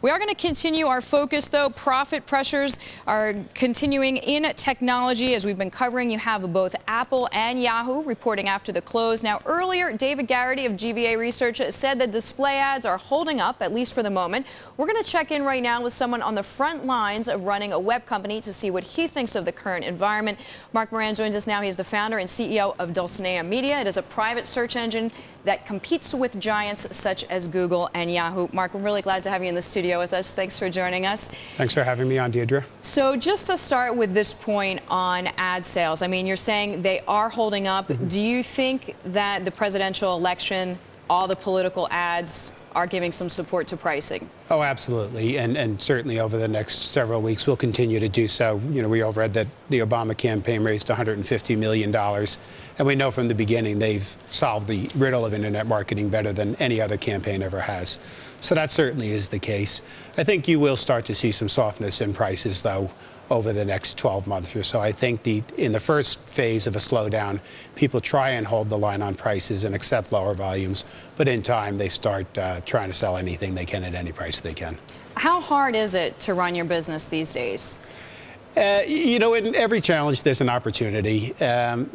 We are going to continue our focus, though. Profit pressures are continuing in technology. As we've been covering, you have both Apple and Yahoo reporting after the close. Now, earlier, David Garrity of GVA Research said that display ads are holding up, at least for the moment. We're going to check in right now with someone on the front lines of running a web company to see what he thinks of the current environment. Mark Moran joins us now. He is the founder and CEO of Dulcinea Media. It is a private search engine that competes with giants such as Google and Yahoo. Mark, we're really glad to have you in the studio with us. Thanks for joining us. Thanks for having me on, Deirdre. So just to start with this point on ad sales, I mean, you're saying they are holding up. Do you think that the presidential election, all the political ads are giving some support to pricing? Oh, absolutely. And certainly over the next several weeks, we'll continue to do so. You know, we all read that the Obama campaign raised $150 million. And we know from the beginning they've solved the riddle of internet marketing better than any other campaign ever has. So that certainly is the case. I think you will start to see some softness in prices, though, over the next 12 months or so. I think in the first phase of a slowdown, people try and hold the line on prices and accept lower volumes. But in time, they start trying to sell anything they can at any price they can. How hard is it to run your business these days? You know, in every challenge, there's an opportunity.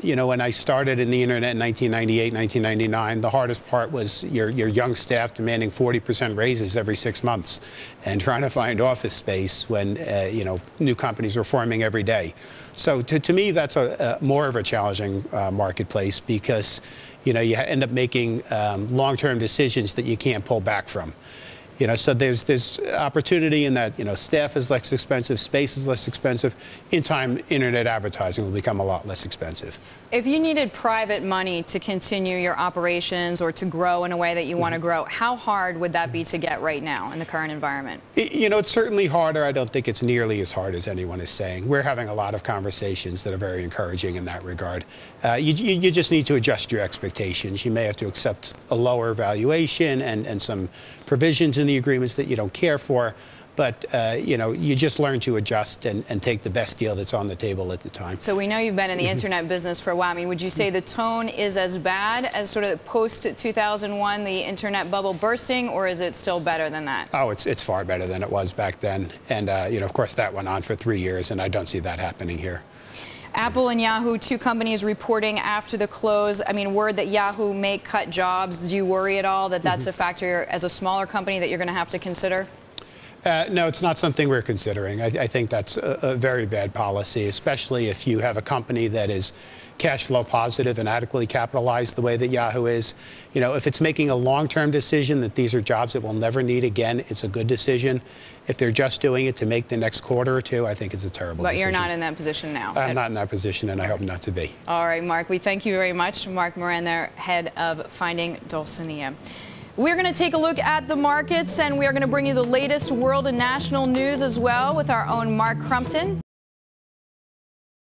You know, when I started in the internet in 1998, 1999, the hardest part was your young staff demanding 40% raises every 6 months and trying to find office space when, you know, new companies were forming every day. So to me, that's more of a challenging marketplace because, you know, you end up making long-term decisions that you can't pull back from. You know, so there's opportunity in that, you know, staff is less expensive, space is less expensive. In time, internet advertising will become a lot less expensive. If you needed private money to continue your operations or to grow in a way that you want to grow, how hard would that be to get right now in the current environment? You know, it's certainly harder. I don't think it's nearly as hard as anyone is saying. We're having a lot of conversations that are very encouraging in that regard. You just need to adjust your expectations. You may have to accept a lower valuation and some provisions in the agreements that you don't care for. But, you know, you just learn to adjust and take the best deal that's on the table at the time. So we know you've been in the internet business for a while. I mean, would you say the tone is as bad as sort of post-2001, the internet bubble bursting, or is it still better than that? Oh, it's far better than it was back then. And, you know, of course, that went on for 3 years, and I don't see that happening here. Apple and Yahoo, two companies reporting after the close. I mean, word that Yahoo may cut jobs. Do you worry at all that that's a factor as a smaller company that you're going to have to consider? No, it's not something we're considering. I think that's a very bad policy, especially if you have a company that is cash flow positive and adequately capitalized the way that Yahoo is. You know, if it's making a long-term decision that these are jobs it will never need again, it's a good decision. If they're just doing it to make the next quarter or two, I think it's a terrible decision. But you're not in that position now. I'm not in that position, and I hope not to be. All right, Mark, we thank you very much. Mark Moran, there, head of Finding Dulcinea. We're going to take a look at the markets, and we are going to bring you the latest world and national news as well with our own Mark Crumpton.